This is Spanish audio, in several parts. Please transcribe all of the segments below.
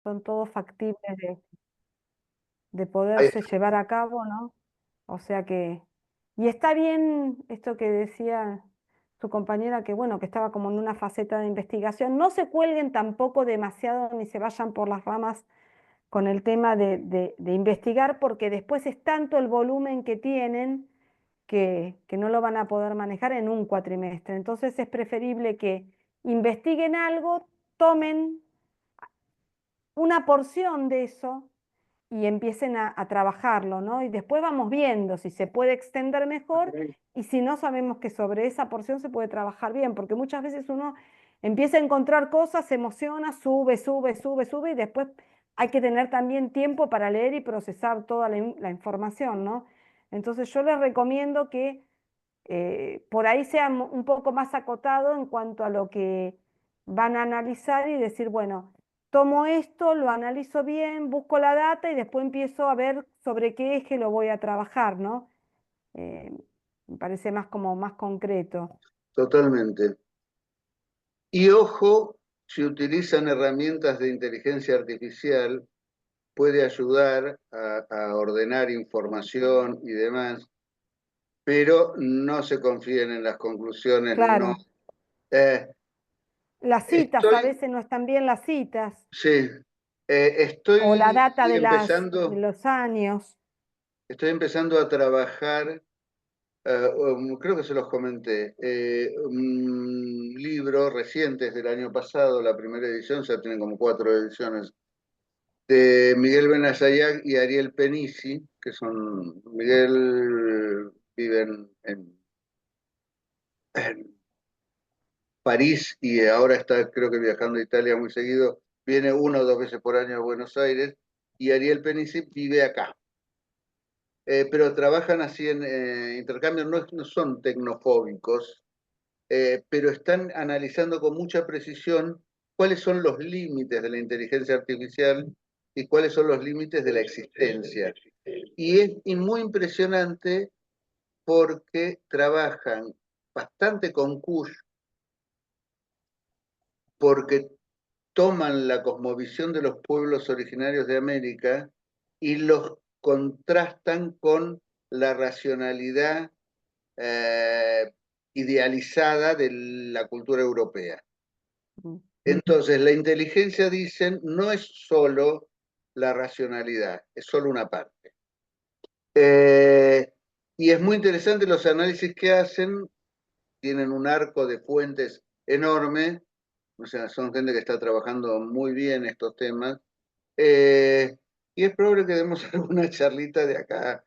son todos factibles de Ahí poderse llevar a cabo, ¿no? O sea que, y está bien esto que decía su compañera, que bueno, que estaba como en una faceta de investigación. No se cuelguen tampoco demasiado ni se vayan por las ramas con el tema de investigar, porque después es tanto el volumen que tienen que no lo van a poder manejar en un cuatrimestre. Entonces es preferible que investiguen algo, tomen una porción de eso y empiecen a trabajarlo, ¿no? Y después vamos viendo si se puede extender mejor y si no, sabemos que sobre esa porción se puede trabajar bien, porque muchas veces uno empieza a encontrar cosas, se emociona, sube, sube, sube, sube y después hay que tener también tiempo para leer y procesar toda la información, ¿no? Entonces yo les recomiendo que por ahí sea un poco más acotado en cuanto a lo que van a analizar y decir, bueno, tomo esto, lo analizo bien, busco la data y después empiezo a ver sobre qué eje lo voy a trabajar, ¿no? Eh, Me parece más como más concreto. totalmente. Y ojo, si utilizan herramientas de inteligencia artificial, puede ayudar a ordenar información y demás, pero no se confíen en las conclusiones, no. Claro, Eh, las citas, a estoy, veces no están bien las citas, sí, o la estoy data de empezando, los años. estoy empezando a trabajar, creo que se los comenté, un libro reciente, es del año pasado, la primera edición, ya tiene como 4 ediciones, de Miguel Benazayac y Ariel Penisi, que son, Miguel vive en París y ahora está creo que viajando a Italia muy seguido, viene 1 o 2 veces por año a Buenos Aires, y Ariel Penisi vive acá. Pero trabajan así en intercambios, no son tecnofóbicos, pero están analizando con mucha precisión cuáles son los límites de la inteligencia artificial y cuáles son los límites de la existencia. Y es muy impresionante porque trabajan bastante con Kush, porque toman la cosmovisión de los pueblos originarios de América y los contrastan con la racionalidad eh, idealizada de la cultura europea. Mm. Entonces, la inteligencia, dicen, no es solo la racionalidad, es solo una parte. Eh, y es muy interesante los análisis que hacen, tienen un arco de fuentes enorme, o sea, son gente que está trabajando muy bien estos temas, eh, y es probable que demos alguna charlita de acá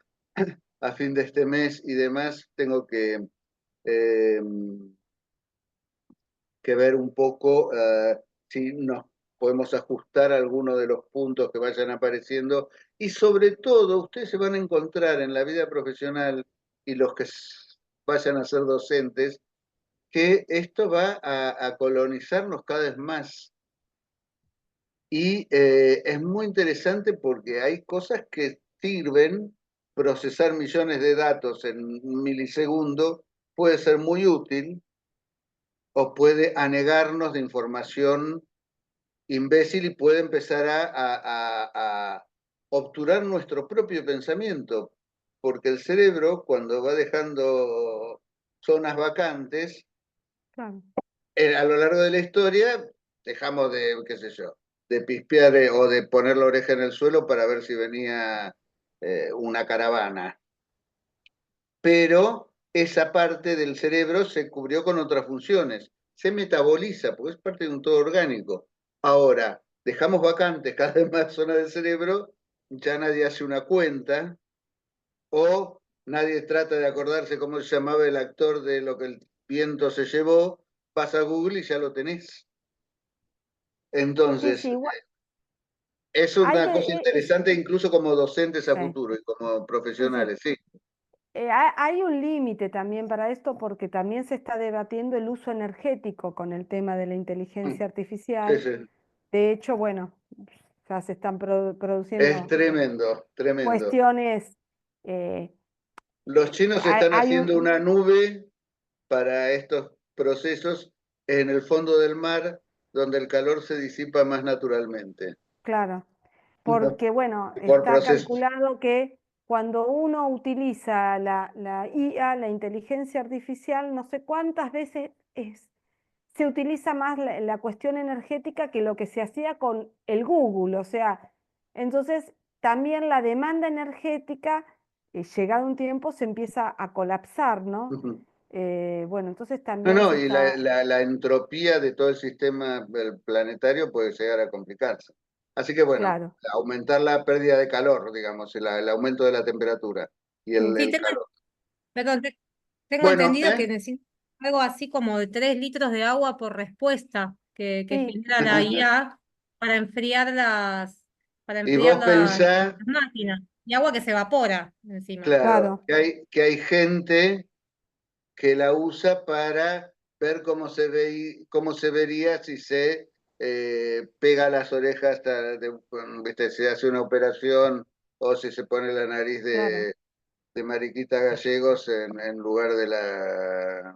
a fin de este mes y demás. Tengo eh, que ver un poco si nos podemos ajustar algunos de los puntos que vayan apareciendo y sobre todo ustedes se van a encontrar en la vida profesional y los que vayan a ser docentes que esto va a colonizarnos cada vez más y es muy interesante porque hay cosas que sirven, procesar millones de datos en un milisegundo puede ser muy útil o puede anegarnos de información imbécil y puede empezar a obturar nuestro propio pensamiento, porque el cerebro, cuando va dejando zonas vacantes, Claro. a lo largo de la historia, dejamos de, qué sé yo, de pispear o de poner la oreja en el suelo para ver si venía una caravana. Pero esa parte del cerebro se cubrió con otras funciones, se metaboliza, porque es parte de un todo orgánico. Ahora, dejamos vacantes cada vez más zonas del cerebro, ya nadie hace una cuenta, o nadie trata de acordarse cómo se llamaba el actor de Lo que el viento se llevó, vas a Google y ya lo tenés. Sí, sí, Entonces, igual. es Hay una que, cosa interesante incluso como docentes a sí, futuro y como sí, sí. profesionales, sí. Hay un límite también para esto porque también se está debatiendo el uso energético con el tema de la inteligencia Sí, artificial. sí. De hecho, bueno, ya se están Es produciendo tremendo, tremendo. cuestiones. eh, Los chinos hay, están hay haciendo un, una nube para estos procesos en el fondo del mar, donde el calor se disipa más naturalmente. claro. Porque, bueno, por está procesos. calculado que cuando uno utiliza la IA, la inteligencia artificial, no sé cuántas veces se utiliza más la cuestión energética que lo que se hacía con el Google. O sea, entonces también la demanda energética, llegado un tiempo, se empieza a colapsar, ¿no? Bueno, entonces No, también no, se y está, la entropía de todo el sistema planetario puede llegar a complicarse. Así que bueno, claro, aumentar la pérdida de calor, digamos, el aumento de la temperatura y sí, Sí, el calor. perdón, tengo Bueno, entendido que necesita algo así como de 3 litros de agua por respuesta que sí, genera la IA para enfriar para Y enfriar vos pensás, las máquinas. Y agua que se evapora encima. claro, claro, que hay gente que la usa para ver cómo se vería si se pega las orejas, ¿viste? Si hace una operación o si se pone la nariz claro, de Mariquita Gallegos en lugar de la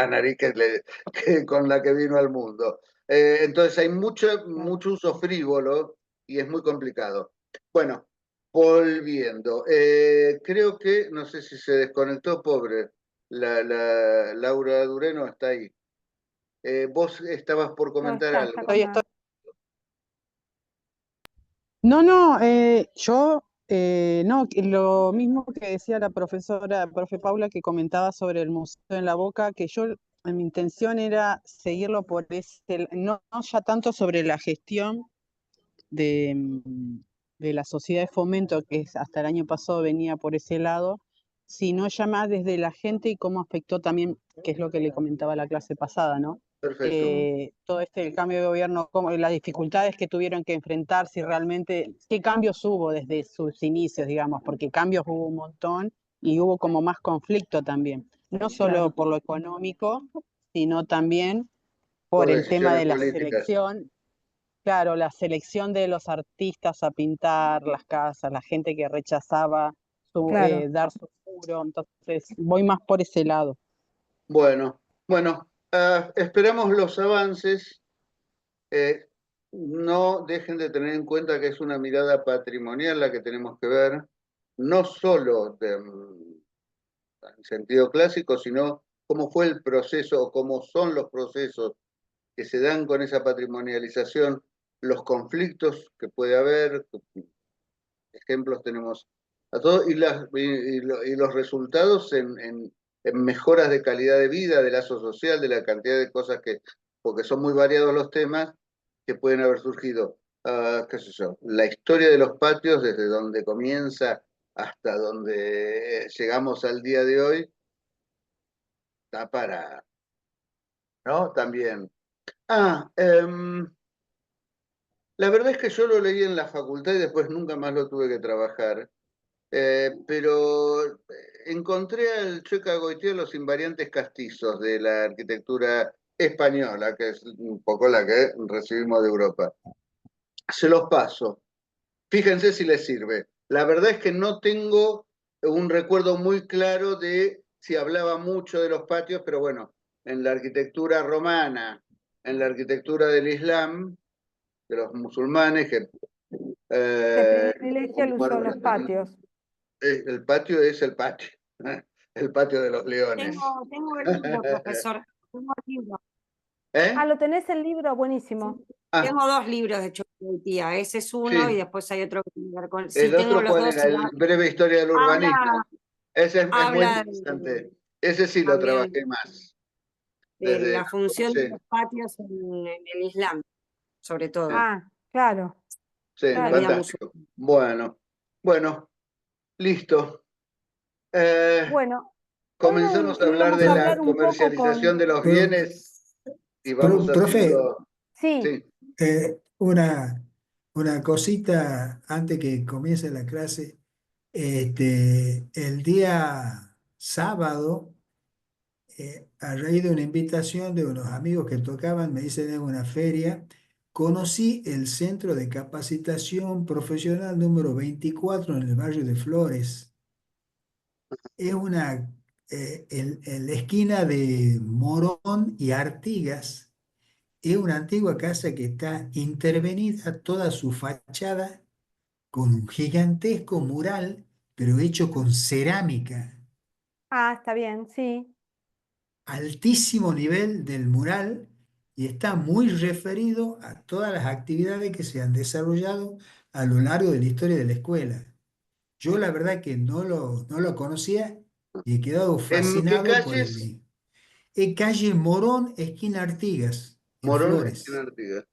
nariz con la que vino al mundo. Entonces hay claro. mucho uso frívolo y es muy complicado. Bueno, volviendo, creo que, no sé si se desconectó, pobre, Laura Dureno está ahí. Vos estabas por No, comentar está algo. con Estoy. la... No, no, no, lo mismo que decía la profesora, profe Paula, que comentaba sobre el Museo en la Boca, que yo, mi intención era seguirlo por no ya tanto sobre la gestión de, de la sociedad de fomento, que hasta el año pasado venía por ese lado, sino ya más desde la gente y cómo afectó también, que es lo que le comentaba la clase pasada, ¿no? Perfecto. Todo el cambio de gobierno, las dificultades que tuvieron que enfrentar, si realmente, qué cambios hubo desde sus inicios, digamos, porque cambios hubo un montón y hubo como más conflicto también, no solo Claro, por lo económico, sino también Por por el tema decisiones de la políticas. selección. Claro, la selección de los artistas a pintar las casas, la gente que rechazaba claro. dar su juro, entonces voy más por ese lado. Bueno, bueno, esperamos los avances. No dejen de tener en cuenta que es una mirada patrimonial la que tenemos que ver, no solo en sentido clásico, sino cómo fue el proceso o cómo son los procesos que se dan con esa patrimonialización, los conflictos que puede haber, ejemplos tenemos a todo, y los resultados en mejoras de calidad de vida, de lazo social, de la cantidad de cosas porque son muy variados los temas que pueden haber surgido. Qué sé yo, la historia de los patios, desde donde comienza hasta donde llegamos al día de hoy, está para, ¿no? También. Ah, la verdad es que yo lo leí en la facultad y después nunca más lo tuve que trabajar. Pero encontré al Chueca Goitier los invariantes castizos de la arquitectura española, que es un poco la que recibimos de Europa. Se los paso. Fíjense si les sirve. La verdad es que no tengo un recuerdo muy claro de si hablaba mucho de los patios, pero bueno, en la arquitectura romana, en la arquitectura del Islam, de los musulmanes, que Se eh, privilegia el uso de los patios. el patio es el patio, ¿eh? El patio de los leones. Tengo el libro, profesor. Tengo el libro. Ah, ¿Eh? ¿lo tenés el libro? Sí. Buenísimo. Ah, Tengo dos libros de Tía. Ese es uno y sí. después hay otro que tiene que ver con. Sí, El tengo otro, los ¿cuál dos era? y El breve historia del urbanismo. habla, Ese es muy habla interesante. Ese sí lo también trabajé más. de Desde, la función de sí, los patios en el Islam, sobre todo, sí, Ah, claro, sí, en la claro. vida fantástico. musulmana. Bueno, bueno, listo. Eh, Bueno, hoy comenzamos a hablar íbamos de a la hablar un poco comercialización con... de los Pro- bienes y vamos Profe, haciendo. Sí, Sí, una cosita antes que comience la clase. El día sábado, a raíz de una invitación de unos amigos que tocaban, me dicen en una feria, conocí el Centro de Capacitación Profesional número 24 en el barrio de Flores. Es en la esquina de Morón y Artigas. es una antigua casa que está intervenida toda su fachada con un gigantesco mural, pero hecho con cerámica. Ah, está bien, sí, Altísimo nivel del mural y está muy referido a todas las actividades que se han desarrollado a lo largo de la historia de la escuela. Yo la verdad que no lo conocía y he quedado ¿En qué fascinado por calles? el... En calle Morón, esquina Artigas, en Morón, esquina Flores. Artigas.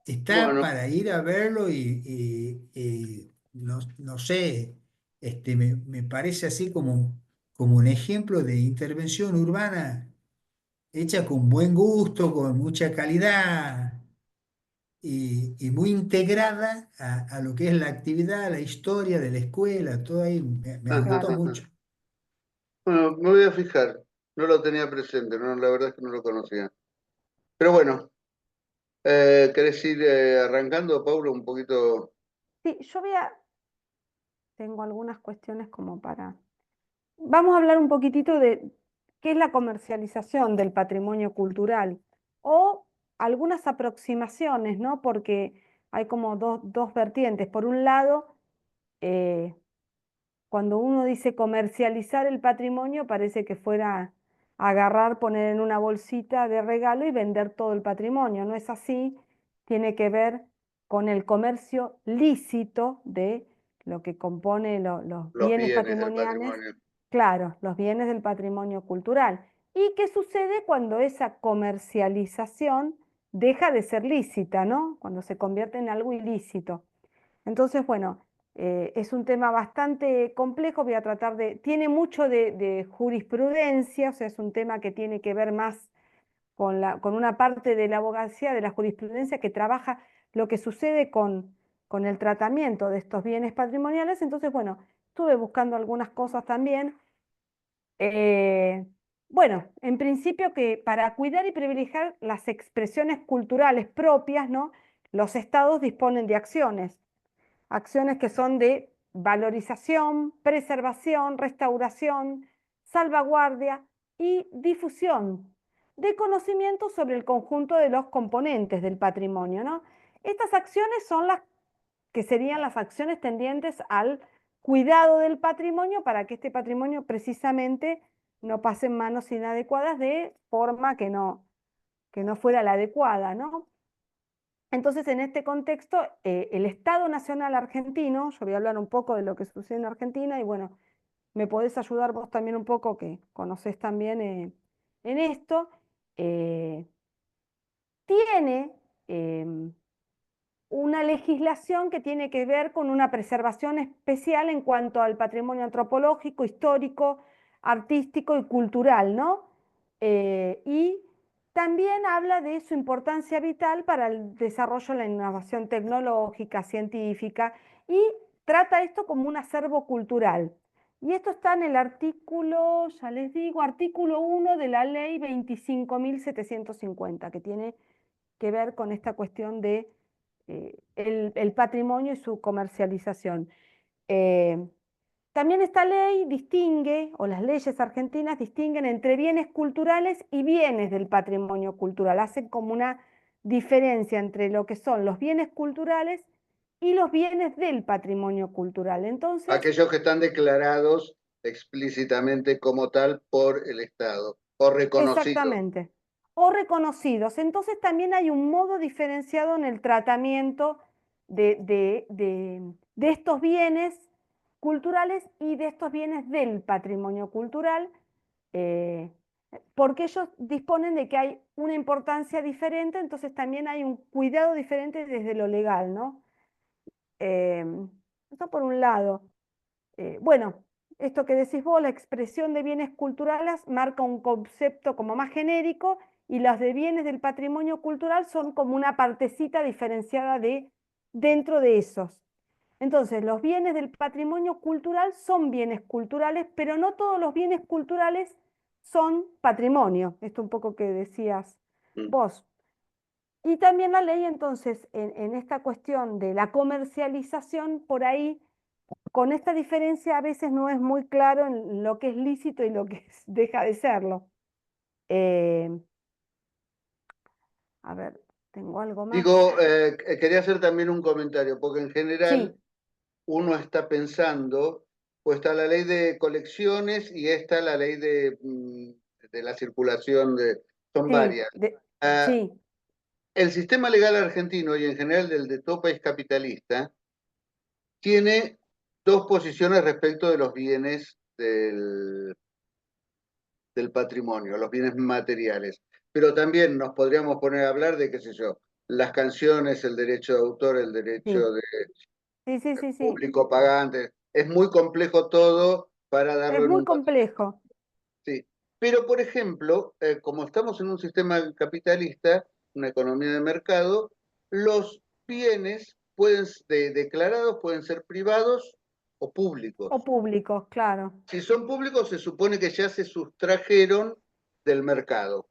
Está Bueno, para ir a verlo y no sé, me parece así como un ejemplo de intervención urbana hecha con buen gusto, con mucha calidad y muy integrada a lo que es la actividad, la historia de la escuela, todo ahí me gustó claro. mucho. bueno, me voy a fijar. No lo tenía presente, no, la verdad es que no lo conocía. Pero bueno, ¿querés ir arrancando, Paulo, un poquito? Sí, tengo algunas cuestiones como para... Vamos a hablar un poquitito de qué es la comercialización del patrimonio cultural o algunas aproximaciones, ¿no? Porque hay como dos vertientes. Por un lado, eh, cuando uno dice comercializar el patrimonio, parece que fuera agarrar, poner en una bolsita de regalo y vender todo el patrimonio. No es así, tiene que ver con el comercio lícito de lo que compone los Los bienes bienes del patrimoniales, patrimonio. claro, los bienes del patrimonio cultural. ¿Y qué sucede cuando esa comercialización deja de ser lícita, ¿no? Cuando se convierte en algo ilícito. Entonces, bueno, es un tema bastante complejo, voy a tratar de, tiene mucho de jurisprudencia, o sea, es un tema que tiene que ver más con una parte de la abogacía, de la jurisprudencia que trabaja lo que sucede con el tratamiento de estos bienes patrimoniales. Entonces, bueno, estuve buscando algunas cosas también. Eh, bueno, en principio que para cuidar y privilegiar las expresiones culturales propias, ¿no? Los estados disponen de acciones que son de valorización, preservación, restauración, salvaguardia y difusión de conocimiento sobre el conjunto de los componentes del patrimonio, ¿no? Estas acciones son las que serían las acciones tendientes al cuidado del patrimonio para que este patrimonio precisamente no pase en manos inadecuadas de forma que no fuera la adecuada, ¿no? Entonces, en este contexto, el Estado Nacional Argentino, yo voy a hablar un poco de lo que sucede en Argentina y bueno, me podés ayudar vos también un poco, que conocés también en esto, eh, tiene una legislación que tiene que ver con una preservación especial en cuanto al patrimonio antropológico, histórico, artístico y cultural, ¿no? Y también habla de su importancia vital para el desarrollo de la innovación tecnológica, científica, y trata esto como un acervo cultural. Y esto está en el artículo, ya les digo, artículo 1 de la ley 25.750, que tiene que ver con esta cuestión de el patrimonio y su comercialización. Eh, También esta ley distingue, o las leyes argentinas distinguen entre bienes culturales y bienes del patrimonio cultural. Hacen como una diferencia entre lo que son los bienes culturales y los bienes del patrimonio cultural. Entonces, Aquellos que están declarados explícitamente como tal por el Estado o reconocidos. exactamente. O reconocidos. Entonces también hay un modo diferenciado en el tratamiento de estos bienes culturales y de estos bienes del patrimonio cultural, eh, porque ellos disponen de que hay una importancia diferente, entonces también hay un cuidado diferente desde lo legal, ¿no? Eh, Eso por un lado. Bueno, esto que decís vos, la expresión de bienes culturales marca un concepto como más genérico y las de bienes del patrimonio cultural son como una partecita diferenciada de dentro de esos. Entonces, los bienes del patrimonio cultural son bienes culturales, pero no todos los bienes culturales son patrimonio. Esto un poco que decías Mm. vos. Y también la ley, entonces, en esta cuestión de la comercialización, por ahí con esta diferencia a veces no es muy claro en lo que es lícito y lo que deja de serlo. Eh, A ver, tengo algo más. Digo, quería hacer también un comentario, porque en general Sí, uno está pensando, pues está la ley de colecciones y está la ley de la circulación, son sí, varias. Ah, sí, el sistema legal argentino y en general del de todo país capitalista tiene dos posiciones respecto de los bienes del patrimonio, los bienes materiales. Pero también nos podríamos poner a hablar de, qué sé yo, las canciones, el derecho de autor, el sí, derecho de sí, sí, sí, sí. público pagante. Es muy complejo todo para Es darlo en muy un papel. complejo. Sí. Pero, por ejemplo, como estamos en un sistema capitalista, una economía de mercado, los bienes declarados pueden ser privados o O públicos. públicos, claro. Si son públicos, se supone que ya se sustrajeron del mercado,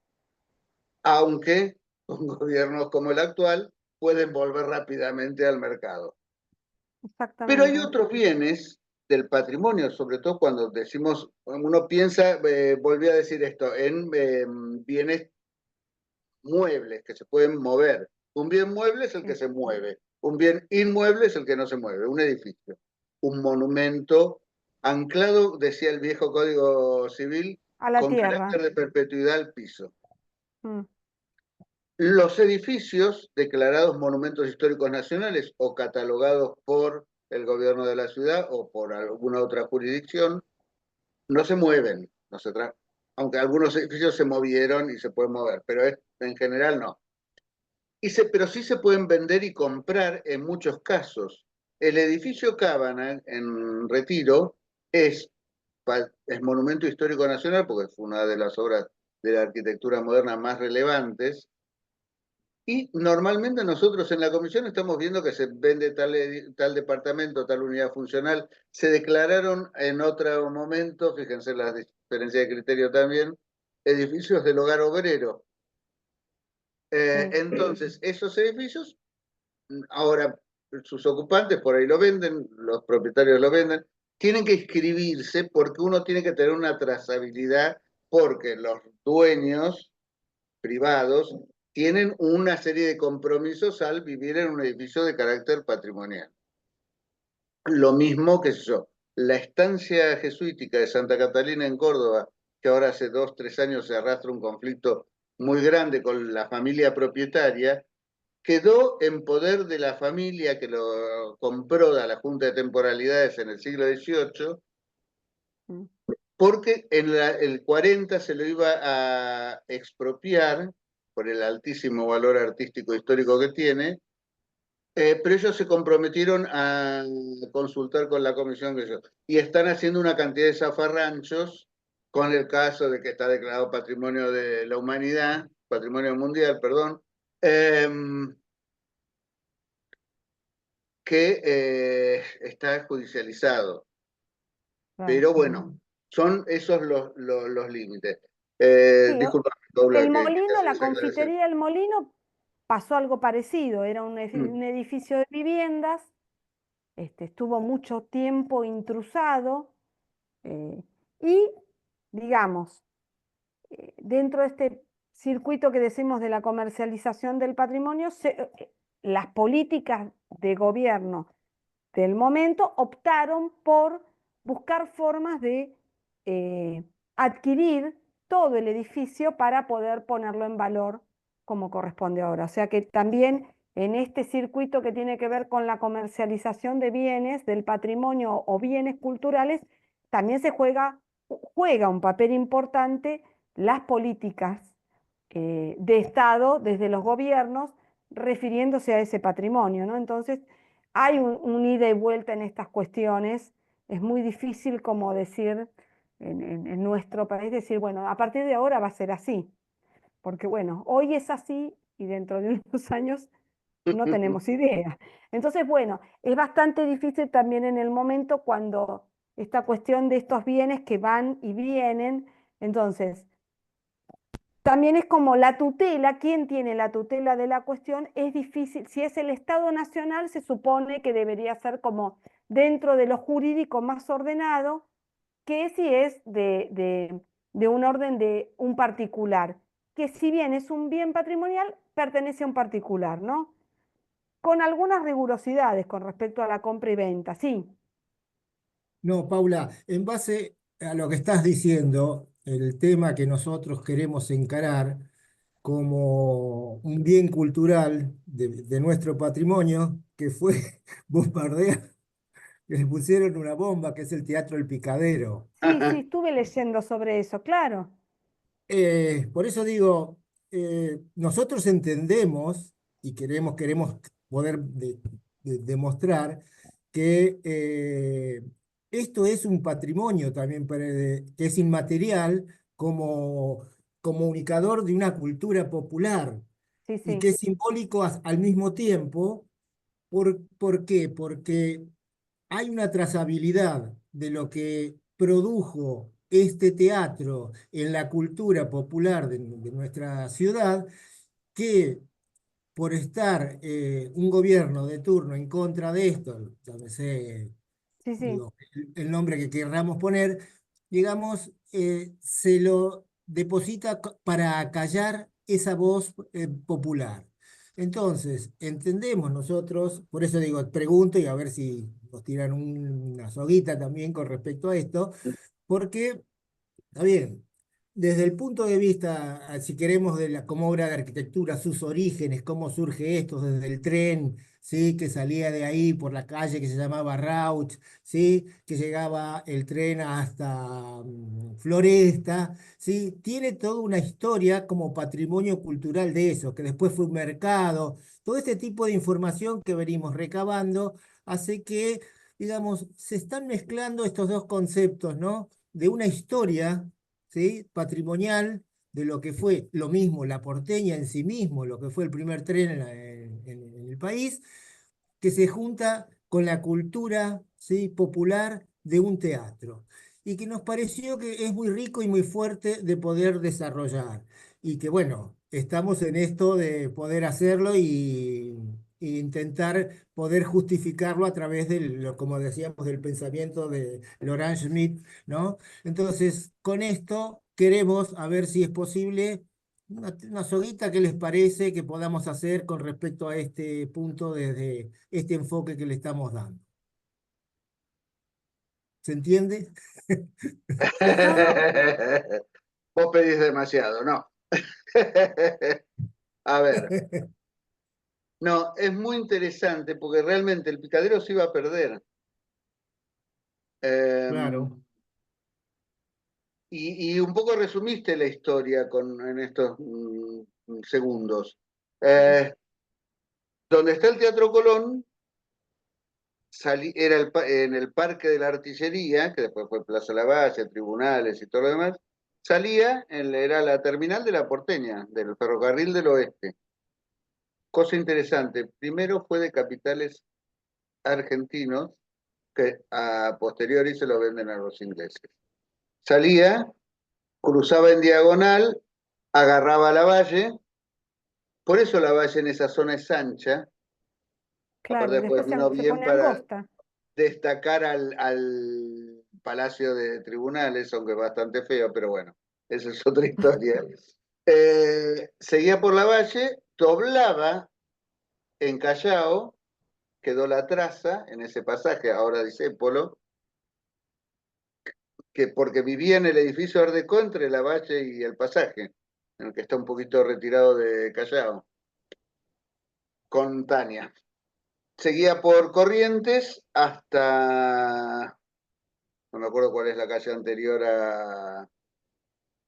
aunque con gobiernos como el actual pueden volver rápidamente al mercado. Pero hay Exactamente. otros bienes del patrimonio, sobre todo cuando decimos, uno piensa, volví a decir esto, en bienes muebles que se pueden mover. Un bien mueble es el que Sí. se mueve, un bien inmueble es el que no se mueve, un edificio, un monumento anclado, decía el viejo Código Civil, A la con tierra. carácter de perpetuidad al piso. Mm, Los edificios declarados monumentos históricos nacionales o catalogados por el gobierno de la ciudad o por alguna otra jurisdicción no se mueven, aunque algunos edificios se movieron y se pueden mover, pero en general no. Pero sí se pueden vender y comprar en muchos casos. El edificio Cábana en Retiro es, es monumento histórico nacional porque fue una de las obras de la arquitectura moderna más relevantes. Y normalmente nosotros en la comisión estamos viendo que se vende tal departamento, tal unidad funcional. Se declararon en otro momento, fíjense la diferencia de criterio también, edificios del hogar obrero. sí. Entonces, esos edificios, ahora sus ocupantes por ahí lo venden, los propietarios lo venden, tienen que inscribirse porque uno tiene que tener una trazabilidad porque los dueños privados tienen una serie de compromisos al vivir en un edificio de carácter patrimonial. Lo mismo que yo, la estancia jesuítica de Santa Catalina en Córdoba, que ahora hace 2, 3 años se arrastra un conflicto muy grande con la familia propietaria, quedó en poder de la familia que lo compró a la Junta de Temporalidades en el siglo XVIII, Mm, porque en el 40 se lo iba a expropiar por el altísimo valor artístico histórico que tiene, pero ellos se comprometieron a consultar con la comisión y están haciendo una cantidad de zafarranchos con el caso de que está declarado Patrimonio de la Humanidad, Patrimonio Mundial, perdón, eh, que está judicializado. claro. Pero bueno, son esos los límites. Sí, Disculpa, Paula, el que molino, hacer la esa aclaración. confitería del molino pasó algo parecido. Era Mm. un edificio de viviendas, estuvo mucho tiempo intrusado eh, y, digamos, dentro de este circuito que decimos de la comercialización del patrimonio, las políticas de gobierno del momento optaron por buscar formas de adquirir todo el edificio para poder ponerlo en valor como corresponde ahora. O sea que también en este circuito que tiene que ver con la comercialización de bienes, del patrimonio o bienes culturales, también juega un papel importante las políticas de Estado desde los gobiernos refiriéndose a ese patrimonio, ¿no? Entonces, hay un ida y vuelta en estas cuestiones. Es muy difícil, como decir en nuestro país, decir, bueno, a partir de ahora va a ser así, porque bueno, hoy es así y dentro de unos años no tenemos idea. Entonces, bueno, es bastante difícil también en el momento cuando esta cuestión de estos bienes que van y vienen, entonces, también es como la tutela, ¿quién tiene la tutela de la cuestión? Es difícil, si es el Estado Nacional, se supone que debería ser como dentro de lo jurídico más ordenado, que si es de un orden de un particular, que si bien es un bien patrimonial, pertenece a un particular, ¿no? Con algunas rigurosidades con respecto a la compra y venta, sí, No, Paula, en base a lo que estás diciendo, el tema que nosotros queremos encarar como un bien cultural de nuestro patrimonio, que fue bombardeado, que le pusieron una bomba, que es el Teatro El Picadero. sí, sí, estuve leyendo sobre eso, claro. Por eso digo, nosotros entendemos y queremos poder demostrar que esto es un patrimonio también que es inmaterial como comunicador de una cultura popular Sí, y que sí, es simbólico al mismo tiempo. ¿Por qué? Porque hay una trazabilidad de lo que produjo este teatro en la cultura popular de nuestra ciudad, que por estar un gobierno de turno en contra de esto, llámese, sí, sí, digo, el nombre que querramos poner, digamos, se lo deposita para acallar esa voz popular. Entonces, entendemos nosotros, por eso digo, pregunto y a ver si nos tiran una soguita también con respecto a esto, porque está bien. Desde el punto de vista, si queremos, de como obra de arquitectura, sus orígenes, cómo surge esto desde el tren, ¿sí? Que salía de ahí por la calle que se llamaba Rauch, ¿sí? Que llegaba el tren hasta Floresta, ¿sí? Tiene toda una historia como patrimonio cultural de eso, que después fue un mercado. Todo este tipo de información que venimos recabando hace que, digamos, se están mezclando estos dos conceptos, ¿no? De una historia, ¿sí? Patrimonial de lo que fue lo mismo la porteña en sí mismo, lo que fue el primer tren en el país, que se junta con la cultura, ¿sí? Popular de un teatro. Y que nos pareció que es muy rico y muy fuerte de poder desarrollar. Y que bueno, estamos en esto de poder hacerlo y intentar poder justificarlo a través del, como decíamos, del pensamiento de Laurent Schmitt, ¿no? Entonces, con esto queremos a ver si es posible una soguita. ¿Qué les parece que podamos hacer con respecto a este punto desde este enfoque que le estamos dando? ¿Se entiende? yo, Vos pedís demasiado, ¿no? A ver, no, es muy interesante porque realmente el picadero se iba a perder. Eh, Claro, y un poco resumiste la historia en estos segundos. Eh, Donde está el Teatro Colón, era en el Parque de la Artillería, que después fue Plaza Lavalle, tribunales y todo lo demás, salía, era la terminal de la Porteña, del Ferrocarril del Oeste. Cosa interesante, primero fue de capitales argentinos, que a posteriori se lo venden a los ingleses. Salía, cruzaba en diagonal, agarraba la valle, por eso la valle en esa zona es ancha, aparte claro, y después después vino se bien pone para angosta, destacar al Palacio de Tribunales, aunque bastante feo, pero bueno, esa es otra historia. Seguía por la valle, doblaba en Callao, quedó la traza en ese pasaje, ahora dice Polo, que porque vivía en el edificio Art Deco entre la valle y el pasaje, en el que está un poquito retirado de Callao, con Tania. Seguía por Corrientes hasta, no me acuerdo cuál es la calle anterior a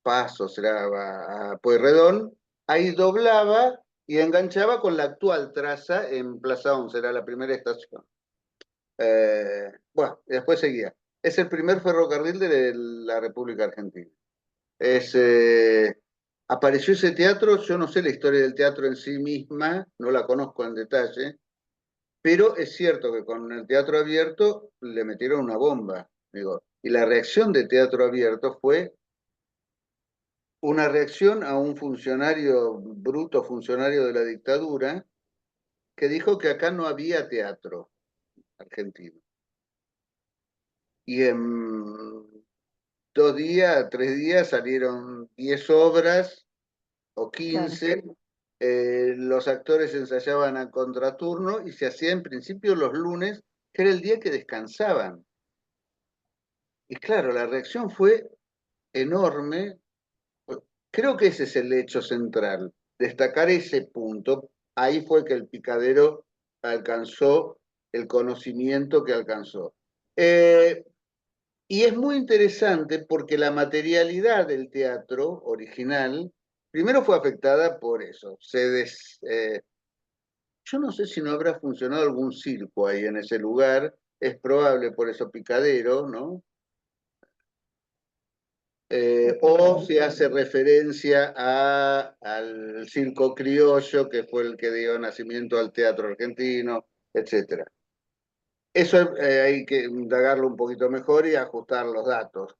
Paso, será a Pueyrredón, ahí doblaba y enganchaba con la actual traza en Plaza 11, era la primera estación. Bueno, y después seguía. Es el primer ferrocarril de la República Argentina. Es, apareció ese teatro, yo no sé la historia del teatro en sí misma, no la conozco en detalle, pero es cierto que con el teatro abierto le metieron una bomba, digo, y la reacción de teatro abierto fue una reacción a un funcionario, bruto funcionario de la dictadura, que dijo que acá no había teatro argentino. Y en 2 días, 3 días salieron 10 obras o claro. 15 Los actores ensayaban a contraturno y se hacía en principio los lunes, que era el día que descansaban. Y claro, la reacción fue enorme. Creo que ese es el hecho central, destacar ese punto. Ahí fue que el picadero alcanzó el conocimiento que alcanzó. Y es muy interesante porque la materialidad del teatro original, primero fue afectada por eso. Yo no sé si no habrá funcionado algún circo ahí en ese lugar, es probable por eso picadero, ¿no? O se hace referencia al circo criollo, que fue el que dio nacimiento al teatro argentino, etc. Eso hay que indagarlo un poquito mejor y ajustar los datos.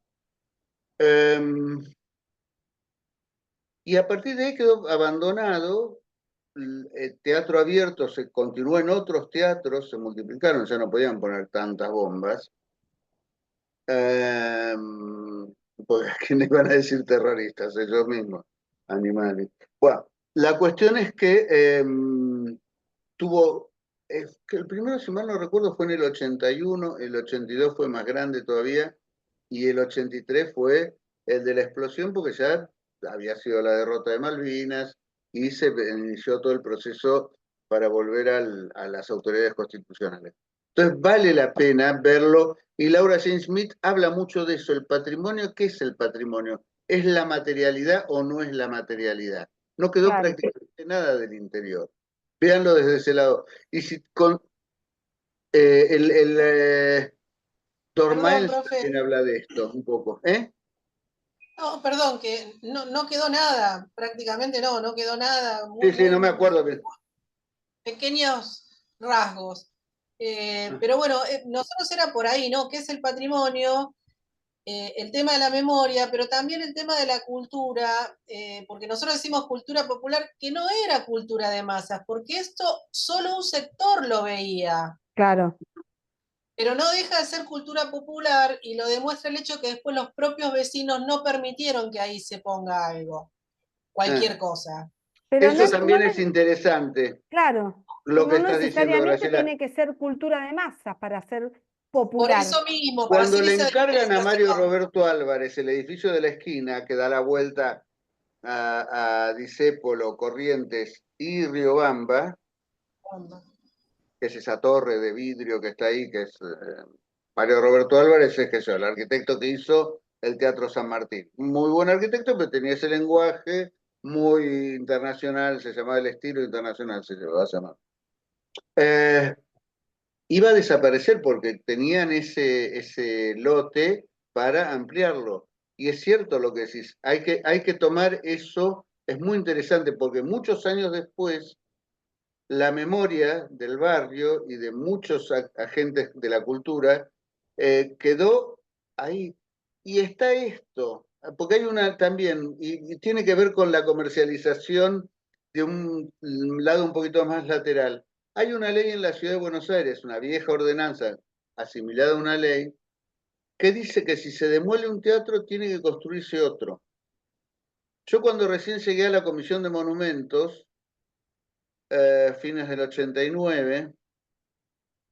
Y a partir de ahí quedó abandonado. El teatro abierto se continuó en otros teatros, se multiplicaron, ya no podían poner tantas bombas. Porque ¿a quién le van a decir terroristas? Ellos mismos, animales. Bueno, la cuestión es que tuvo, que el primero, si mal no recuerdo, fue en el 81, el 82 fue más grande todavía, y el 83 fue el de la explosión, porque ya había sido la derrota de Malvinas, y se inició todo el proceso para volver a las autoridades constitucionales. Entonces vale la pena verlo, y Laura Jane Smith habla mucho de eso, el patrimonio. ¿Qué es el patrimonio? ¿Es la materialidad o no es la materialidad? No quedó Claro. prácticamente nada del interior. Véanlo desde ese lado. Y si con el Perdón, Dormael profe. también habla de esto un poco, ¿eh? No, perdón, que no quedó nada, prácticamente no quedó nada, Sí, sí, no me acuerdo bien. pequeños rasgos. Pero bueno, nosotros era por ahí, ¿no? ¿Qué es el patrimonio? El tema de la memoria, pero también el tema de la cultura, porque nosotros decimos cultura popular, que no era cultura de masas, porque esto solo un sector lo veía. Claro. Pero no deja de ser cultura popular y lo demuestra el hecho que después los propios vecinos no permitieron que ahí se ponga algo, cualquier cosa. Pero Eso no, también es interesante, claro, lo que no estás diciendo, necesariamente Graciela. tiene que ser cultura de masas para ser Por popular. eso mismo, para Cuando hacer le esa encargan a Mario diferenciación. Roberto Álvarez el edificio de la esquina que da la vuelta a Discépolo, Corrientes y Riobamba, que es esa torre de vidrio que está ahí, que es Mario Roberto Álvarez, es que yo, el arquitecto que hizo el Teatro San Martín. Muy buen arquitecto, pero tenía ese lenguaje muy internacional, se llamaba el estilo internacional, se va a llamar. Iba a desaparecer porque tenían ese lote para ampliarlo. Y es cierto lo que decís, hay que tomar eso, es muy interesante porque muchos años después la memoria del barrio y de muchos agentes de la cultura quedó ahí. Y está esto, porque hay una también, y tiene que ver con la comercialización de un lado un poquito más lateral. Hay una ley en la Ciudad de Buenos Aires, una vieja ordenanza asimilada a una ley, que dice que si se demuele un teatro tiene que construirse otro. Yo cuando recién llegué a la Comisión de Monumentos, fines del 89,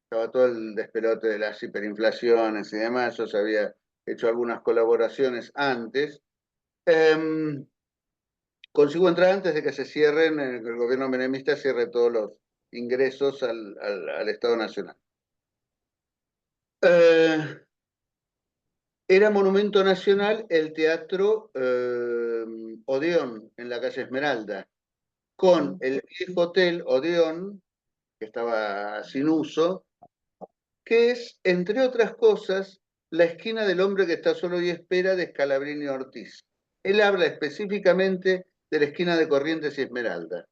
estaba todo el despelote de las hiperinflaciones y demás, yo ya había hecho algunas colaboraciones antes. Consigo entrar antes de que se cierren, el gobierno menemista cierre todos los ingresos al Estado Nacional. Era monumento nacional el Teatro Odeón, en la calle Esmeralda, con el viejo hotel Odeón, que estaba sin uso, que es, entre otras cosas, la esquina del hombre que está solo y espera de Scalabrini Ortiz. Él habla específicamente de la esquina de Corrientes y Esmeralda,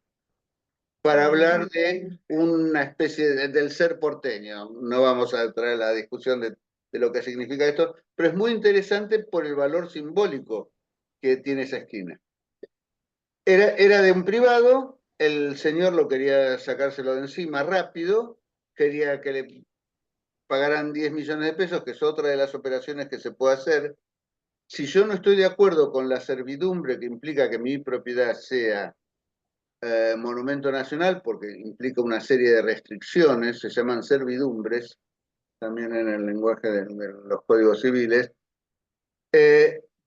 para hablar de una especie del ser porteño. No vamos a entrar en la discusión de lo que significa esto, pero es muy interesante por el valor simbólico que tiene esa esquina. Era de un privado, el señor lo quería sacárselo de encima rápido, quería que le pagaran 10 millones de pesos, que es otra de las operaciones que se puede hacer. Si yo no estoy de acuerdo con la servidumbre que implica que mi propiedad sea monumento nacional porque implica una serie de restricciones, se llaman servidumbres, también en el lenguaje de los códigos civiles,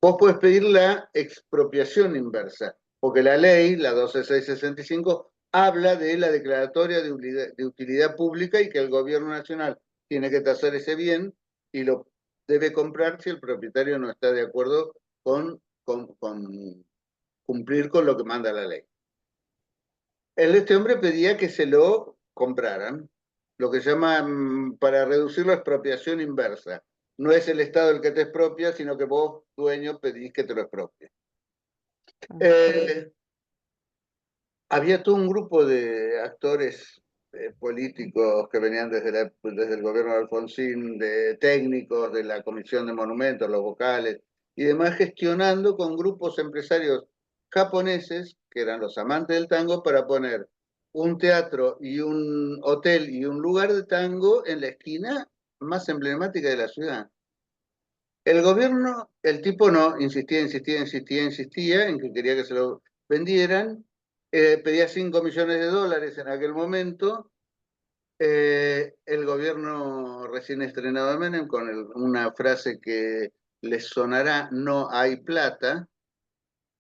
vos podés pedir la expropiación inversa, porque la ley, la 12665, habla de la declaratoria de utilidad pública y que el gobierno nacional tiene que tasar ese bien y lo debe comprar si el propietario no está de acuerdo con cumplir con lo que manda la ley. Este hombre pedía que se lo compraran, lo que llaman, para reducir la expropiación inversa. No es el Estado el que te expropia, sino que vos, dueño, pedís que te lo expropie. Había todo un grupo de actores políticos que venían desde el gobierno de Alfonsín, de técnicos de la Comisión de Monumentos, los vocales y demás, gestionando con grupos empresarios japoneses, que eran los amantes del tango, para poner un teatro y un hotel y un lugar de tango en la esquina más emblemática de la ciudad. El gobierno, el tipo no, insistía en que quería que se lo vendieran, pedía 5 millones de dólares en aquel momento. El gobierno recién estrenado de Menem, con una frase que les sonará, no hay plata,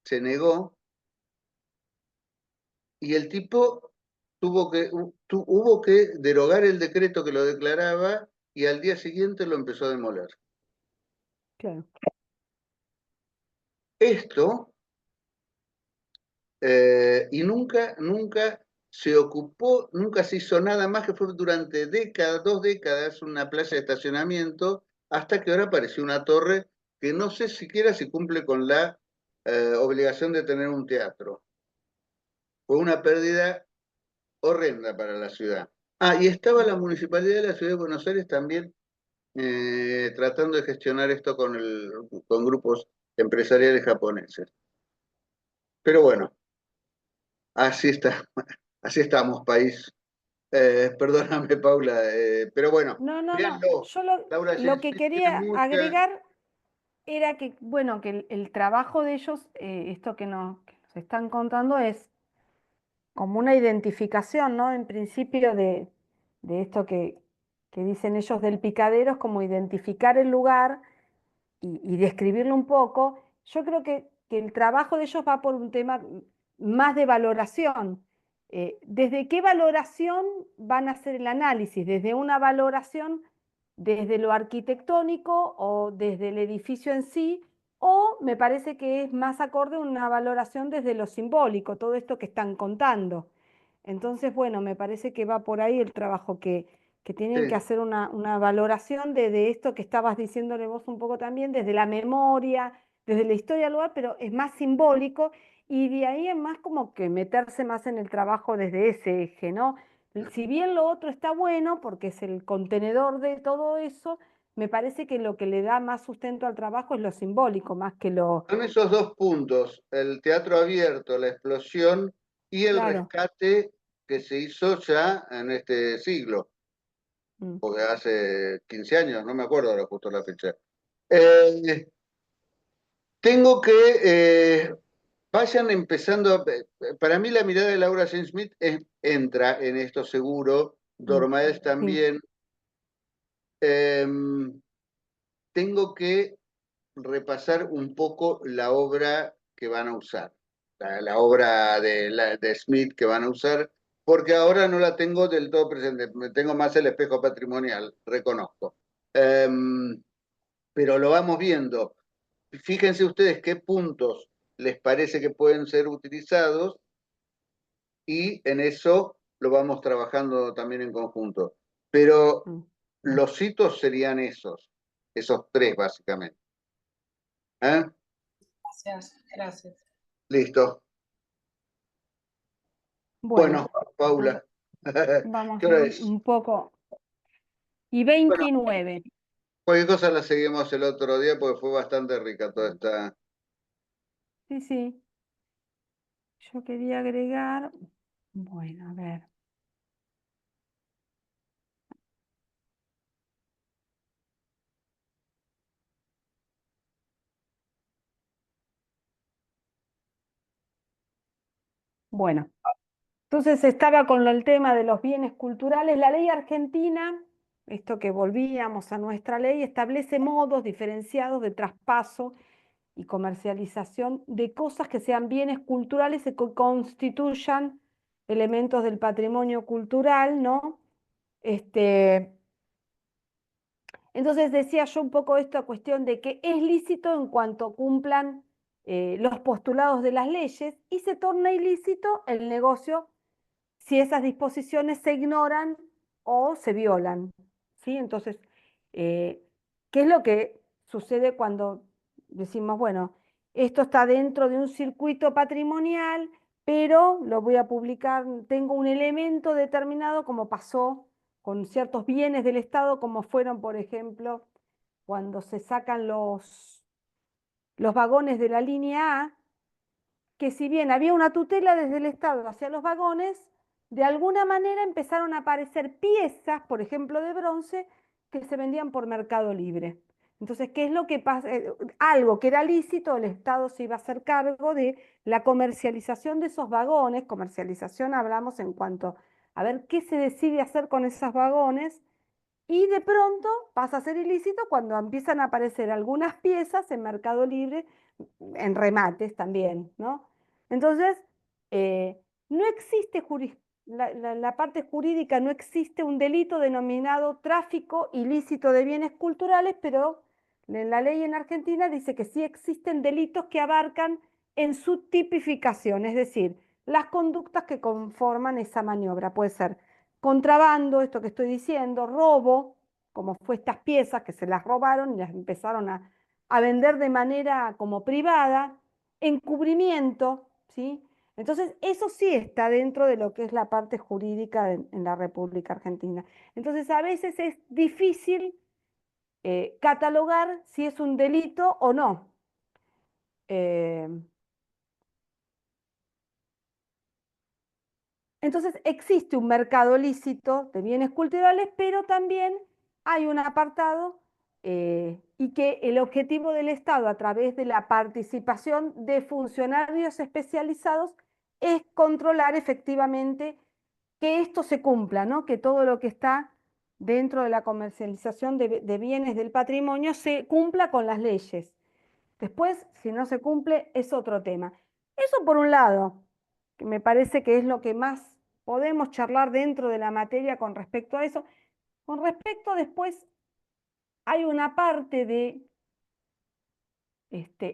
se negó, y el tipo hubo que derogar el decreto que lo declaraba y al día siguiente lo empezó a demoler. Claro. Esto, y nunca se ocupó, nunca se hizo nada más, que fue durante décadas, 2 décadas, una playa de estacionamiento, hasta que ahora apareció una torre que no sé siquiera si cumple con la obligación de tener un teatro. Fue una pérdida horrenda para la ciudad. Y estaba la Municipalidad de la Ciudad de Buenos Aires también tratando de gestionar esto con grupos empresariales japoneses. Pero bueno, así está, así estamos, país. Perdóname, Paula, pero bueno, No, no, no. véanlo. Yo Laura lo Jane que Smith tiene quería mucha. agregar era que, bueno, que el trabajo de ellos, esto que que nos están contando, es como una identificación, ¿no? En principio de esto que dicen ellos del picadero, es como identificar el lugar y describirlo un poco. Yo creo que el trabajo de ellos va por un tema más de valoración. ¿Desde qué valoración van a hacer el análisis? ¿Desde una valoración desde lo arquitectónico o desde el edificio en sí? O me parece que es más acorde una valoración desde lo simbólico, todo esto que están contando. Entonces, bueno, me parece que va por ahí el trabajo que tienen que Sí. hacer una valoración de esto que estabas diciéndole vos un poco también, desde la memoria, desde la historia del lugar, pero es más simbólico y de ahí es más como que meterse más en el trabajo desde ese eje, ¿no? Si bien lo otro está bueno, porque es el contenedor de todo eso, me parece que lo que le da más sustento al trabajo es lo simbólico, más que lo... Son esos dos puntos, el teatro abierto, la explosión y el Claro. rescate que se hizo ya en este siglo, Mm. porque hace 15 años, no me acuerdo ahora justo la fecha. Eh, Tengo que vayan empezando. Para mí, la mirada de Laura Jane Smith entra en esto seguro. Dormaez Sí. también. Tengo que repasar un poco la obra que van a usar, la obra de Smith que van a usar, porque ahora no la tengo del todo presente. Me tengo más el espejo patrimonial, reconozco. Pero lo vamos viendo. Fíjense ustedes qué puntos les parece que pueden ser utilizados y en eso lo vamos trabajando también en conjunto. Pero Mm. los hitos serían esos tres básicamente. ¿Eh? Gracias, gracias. Listo. Bueno, Bueno, Paula, vamos ¿qué hora es? un poco. Y Bueno, 29. cualquier cosa la seguimos el otro día porque fue bastante rica toda esta. Sí, sí. Yo quería agregar, bueno, a ver. Bueno, Entonces estaba con el tema de los bienes culturales. La ley argentina, esto que volvíamos a nuestra ley, establece modos diferenciados de traspaso y comercialización de cosas que sean bienes culturales y que constituyan elementos del patrimonio cultural, ¿no? Entonces decía yo un poco esta cuestión de que es lícito en cuanto cumplan los postulados de las leyes y se torna ilícito el negocio si esas disposiciones se ignoran o se violan, ¿sí? Entonces, ¿qué es lo que sucede cuando decimos, bueno, esto está dentro de un circuito patrimonial, pero lo voy a publicar, tengo un elemento determinado como pasó con ciertos bienes del Estado, como fueron, por ejemplo, cuando se sacan los vagones de la línea A, que si bien había una tutela desde el Estado hacia los vagones, de alguna manera empezaron a aparecer piezas, por ejemplo, de bronce, que se vendían por Mercado Libre. Entonces, ¿qué es lo que pasa? Algo que era lícito, el Estado se iba a hacer cargo de la comercialización de esos vagones. Comercialización hablamos en cuanto a ver qué se decide hacer con esos vagones, y de pronto pasa a ser ilícito cuando empiezan a aparecer algunas piezas en Mercado Libre, en remates también, ¿no? Entonces, no existe la parte jurídica, no existe un delito denominado tráfico ilícito de bienes culturales, pero en la ley en Argentina dice que sí existen delitos que abarcan en su tipificación, es decir, las conductas que conforman esa maniobra. Puede ser contrabando, esto que estoy diciendo, robo, como fue estas piezas que se las robaron y las empezaron a vender de manera como privada, encubrimiento, ¿sí? Entonces, eso sí está dentro de lo que es la parte jurídica en la República Argentina. Entonces, a veces es difícil catalogar si es un delito o no. Eh, Entonces existe un mercado lícito de bienes culturales, pero también hay un apartado y que el objetivo del Estado a través de la participación de funcionarios especializados es controlar efectivamente que esto se cumpla, ¿no? Que todo lo que está dentro de la comercialización de bienes del patrimonio se cumpla con las leyes. Después, si no se cumple, es otro tema. Eso por un lado, que me parece que es lo que más podemos charlar dentro de la materia con respecto a eso. Con respecto después, hay una parte de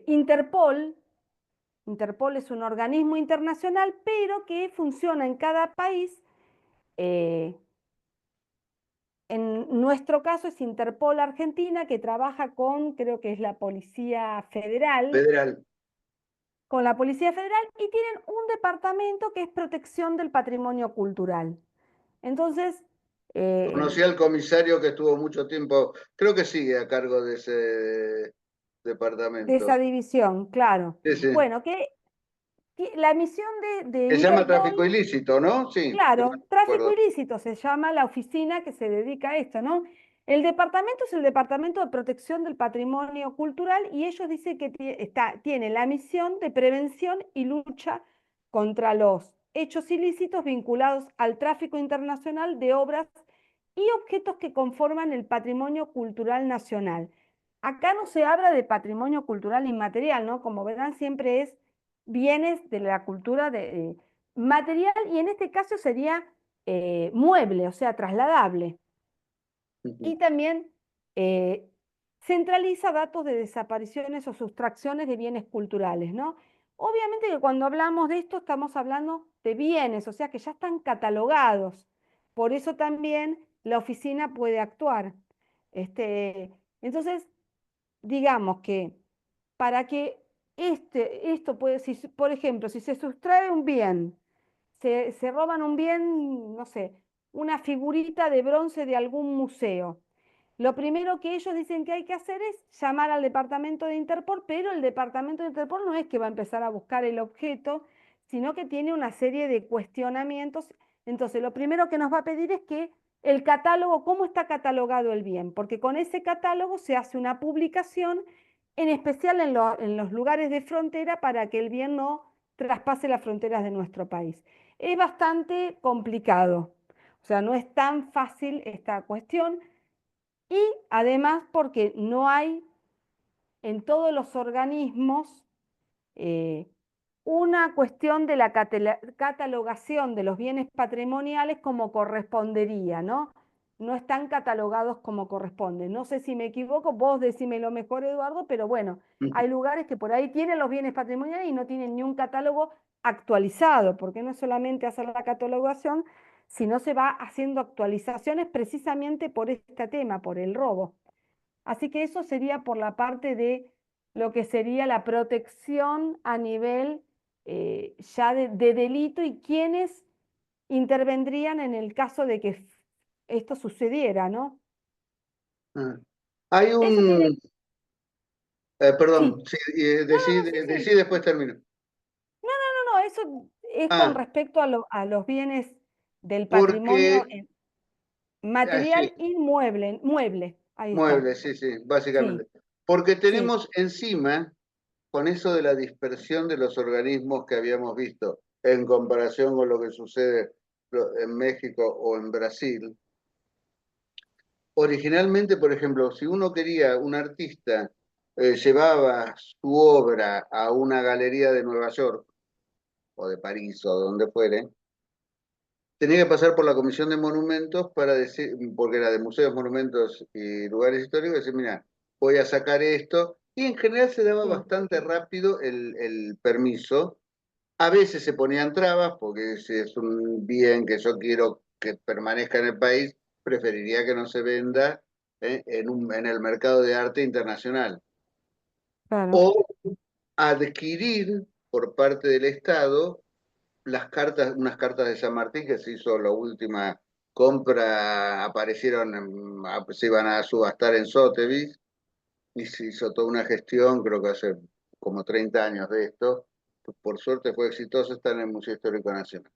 Interpol. Interpol es un organismo internacional, pero que funciona en cada país. En nuestro caso es Interpol Argentina, que trabaja con, creo que es la Policía Federal, Federal. con la Policía Federal, y tienen un departamento que es protección del patrimonio cultural. Entonces, Conocí al comisario que estuvo mucho tiempo, creo que sigue a cargo de ese de departamento. esa división, claro. Sí, sí. Bueno, que la misión de Se llama Interpol, tráfico ilícito, ¿no? Sí, claro, tráfico recuerdo. ilícito se llama la oficina que se dedica a esto, ¿no? El departamento es el Departamento de Protección del Patrimonio Cultural y ellos dicen que tiene la misión de prevención y lucha contra los hechos ilícitos vinculados al tráfico internacional de obras y objetos que conforman el patrimonio cultural nacional. Acá no se habla de patrimonio cultural inmaterial, ¿no? Como verán, siempre es bienes de la cultura material, y en este caso sería mueble, o sea, trasladable. Y también centraliza datos de desapariciones o sustracciones de bienes culturales, ¿no? Obviamente que cuando hablamos de esto estamos hablando de bienes, o sea que ya están catalogados. Por eso también la oficina puede actuar. Entonces, digamos que para que esto puede, si, por ejemplo, si se sustrae un bien, se roban un bien, no sé, una figurita de bronce de algún museo. Lo primero que ellos dicen que hay que hacer es llamar al departamento de Interpol, pero el departamento de Interpol no es que va a empezar a buscar el objeto, sino que tiene una serie de cuestionamientos. Entonces, lo primero que nos va a pedir es que el catálogo, cómo está catalogado el bien, porque con ese catálogo se hace una publicación, en especial en los lugares de frontera, para que el bien no traspase las fronteras de nuestro país. es bastante complicado. O sea, no es tan fácil esta cuestión. Y además porque no hay en todos los organismos eh, una cuestión de la catalogación de los bienes patrimoniales como correspondería, ¿no? No están catalogados como corresponde. No sé si me equivoco, vos decímelo mejor, Eduardo, pero bueno, hay lugares que por ahí tienen los bienes patrimoniales y no tienen ni un catálogo actualizado, porque no es solamente hacer la catalogación, sino se va haciendo actualizaciones precisamente por este tema, por el robo. Así que eso sería por la parte de lo que sería la protección a nivel ya de delito y quiénes intervendrían en el caso de que esto sucediera, ¿no? Ah. Hay Eso tiene, un... sí, perdón, sí, no, no, no, sí, decí sí. después termino. No, no, eso es con Ah, respecto a los bienes del patrimonio porque... material sí, inmueble, mueble, ahí está. muebles, sí, sí, Sí, básicamente. Porque sí, tenemos encima, con eso de la dispersión de los organismos que habíamos visto, en comparación con lo que sucede en México o en Brasil, originalmente, por ejemplo, si uno quería, un artista llevaba su obra a una galería de Nueva York, o de París, o donde fuere, tenía que pasar por la Comisión de Monumentos para decir, porque era de museos, monumentos y lugares históricos, decir, mira, voy a sacar esto, y en general se daba sí, bastante rápido el permiso. A veces se ponían trabas, porque si es un bien que yo quiero que permanezca en el país, preferiría que no se venda en el mercado de arte internacional. claro. O adquirir por parte del Estado las cartas, unas cartas de San Martín que se hizo la última compra, aparecieron, se iban a subastar en Sotheby's y se hizo toda una gestión, creo que hace como 30 años de esto. Por suerte fue exitoso, está en el Museo Histórico Nacional.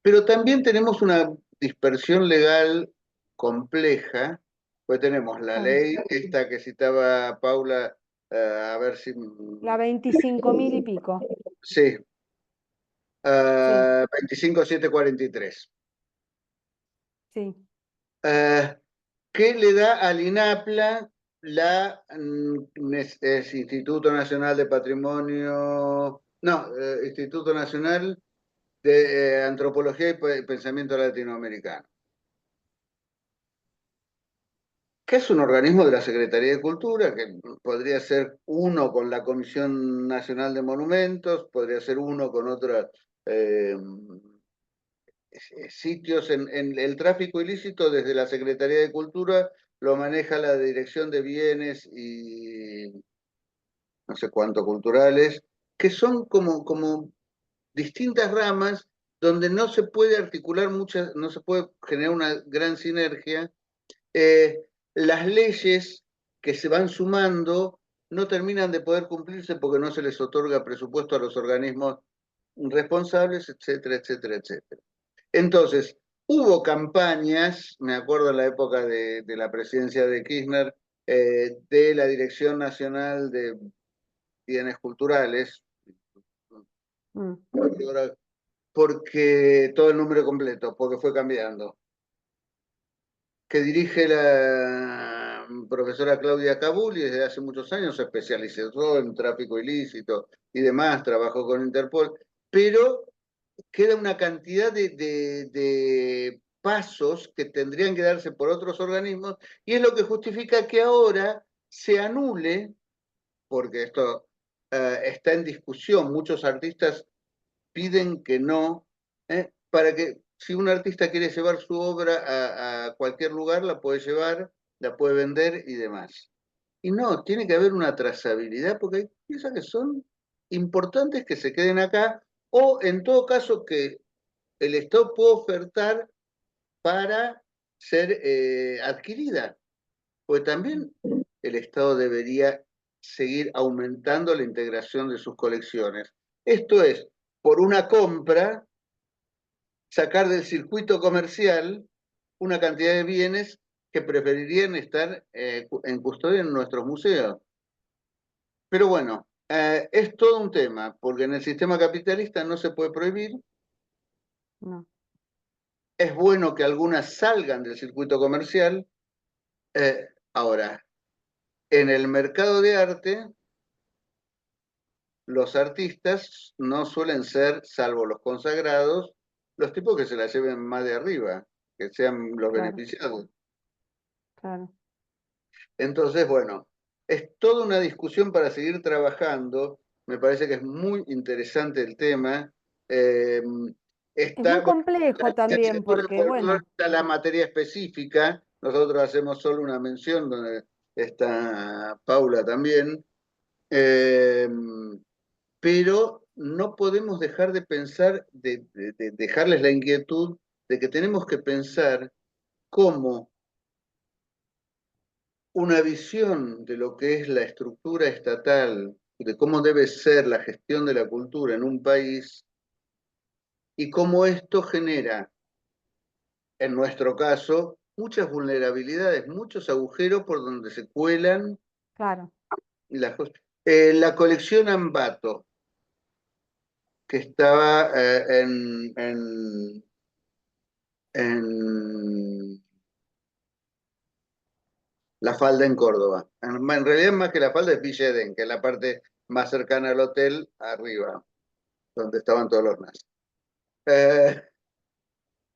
Pero también tenemos una dispersión legal compleja, pues tenemos la Claro. ley esta que citaba Paula, a ver si... La 25.000 y pico, Sí, sí, 25743. sí. ¿Qué le da al INAPLA es Instituto Nacional de Patrimonio, no, Instituto Nacional de Antropología y Pensamiento Latinoamericano, que es un organismo de la Secretaría de Cultura, que podría ser uno con la Comisión Nacional de Monumentos, podría ser uno con otros sitios en el tráfico ilícito desde la Secretaría de Cultura lo maneja la Dirección de Bienes y no sé cuánto culturales, que son como distintas ramas donde no se puede articular muchas, no se puede generar una gran sinergia. Las leyes que se van sumando no terminan de poder cumplirse porque no se les otorga presupuesto a los organismos responsables, etcétera, etcétera, etcétera. Entonces, hubo campañas, me acuerdo en la época de la presidencia de Kirchner, de la Dirección Nacional de Bienes Culturales, Mm. porque todo el número completo, porque fue cambiando, que dirige la profesora Claudia Cabuli desde hace muchos años, se especializó en tráfico ilícito y demás, trabajó con Interpol, pero queda una cantidad de pasos que tendrían que darse por otros organismos y es lo que justifica que ahora se anule, porque esto está en discusión, muchos artistas piden que no, para que si un artista quiere llevar su obra a cualquier lugar, la puede llevar, la puede vender y demás. Y no, tiene que haber una trazabilidad porque hay piezas que son importantes que se queden acá o en todo caso que el Estado puede ofertar para ser adquirida. Pues también el Estado debería seguir aumentando la integración de sus colecciones. Esto es, por una compra, sacar del circuito comercial una cantidad de bienes que preferirían estar en custodia en nuestros museos. Pero bueno, es todo un tema, porque en el sistema capitalista no se puede prohibir, no, Es bueno que algunas salgan del circuito comercial. Ahora, en el mercado de arte, los artistas no suelen ser, salvo los consagrados, los tipos que se la lleven más de arriba, que sean los claro, beneficiados. claro. Entonces, bueno, es toda una discusión para seguir trabajando. Me parece que es muy interesante el tema. Eh, Es muy bueno, complejo la también arquitectura y porque, folclore bueno, está la materia específica. Nosotros hacemos solo una mención donde está Paula también. Eh, pero no podemos dejar de pensar, de dejarles la inquietud de que tenemos que pensar cómo una visión de lo que es la estructura estatal, de cómo debe ser la gestión de la cultura en un país y cómo esto genera, en nuestro caso, muchas vulnerabilidades, muchos agujeros por donde se cuelan claro, las cosas. La colección Ambato, que estaba en La Falda en Córdoba. En realidad, más que La Falda es Villa Edén, que es la parte más cercana al hotel, arriba, donde estaban todos los nazis. Eh,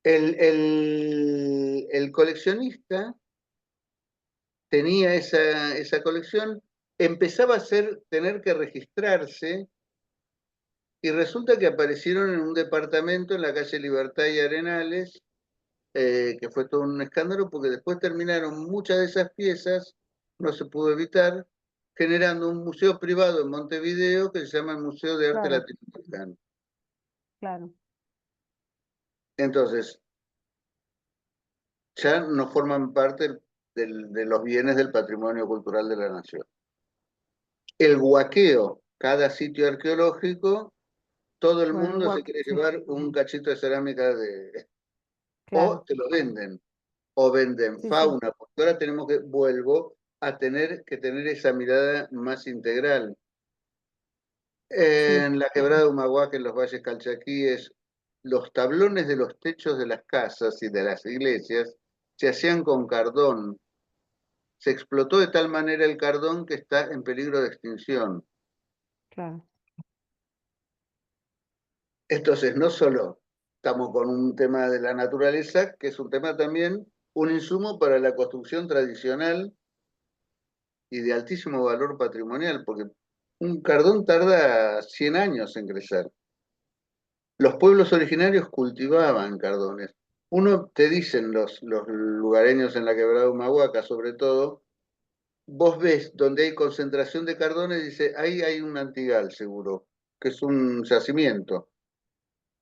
el coleccionista tenía esa colección, empezaba a tener que registrarse y resulta que aparecieron en un departamento en la calle Libertad y Arenales, que fue todo un escándalo porque después terminaron muchas de esas piezas, no se pudo evitar, generando un museo privado en Montevideo que se llama el Museo de Arte claro, Latinoamericano. claro. Entonces, ya no forman parte de los bienes del patrimonio cultural de la nación. El huaqueo, cada sitio arqueológico, todo el Bueno, mundo se quiere sí, llevar un cachito de cerámica o claro, te lo venden, o venden sí, sí, fauna, porque ahora tenemos que, vuelvo a tener que tener esa mirada más integral. sí, En la quebrada de Humahuaca, en los valles calchaquíes, los tablones de los techos de las casas y de las iglesias se hacían con cardón. Se explotó de tal manera el cardón que está en peligro de extinción. claro, Entonces, no solo estamos con un tema de la naturaleza, que es un tema también, un insumo para la construcción tradicional y de altísimo valor patrimonial, porque un cardón tarda 100 años en crecer. Los pueblos originarios cultivaban cardones. Uno te dicen los lugareños en la quebrada de Humahuaca, sobre todo, vos ves donde hay concentración de cardones, dice, ahí hay un antigal seguro, que es un yacimiento.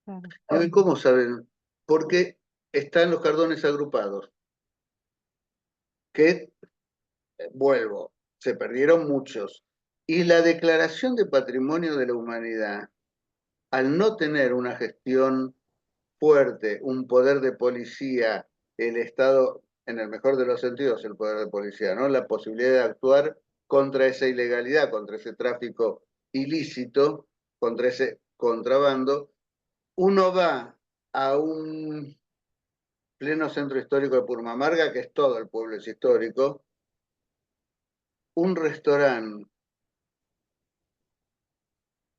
claro, ¿Y cómo saben? Porque están los cardones agrupados, que, vuelvo, se perdieron muchos. Y la declaración de patrimonio de la humanidad, al no tener una gestión fuerte, un poder de policía, el Estado, en el mejor de los sentidos, el poder de policía, ¿no? La posibilidad de actuar contra esa ilegalidad, contra ese tráfico ilícito, contra ese contrabando, uno va a un pleno centro histórico de Purmamarca, que es todo el pueblo es histórico, un restaurante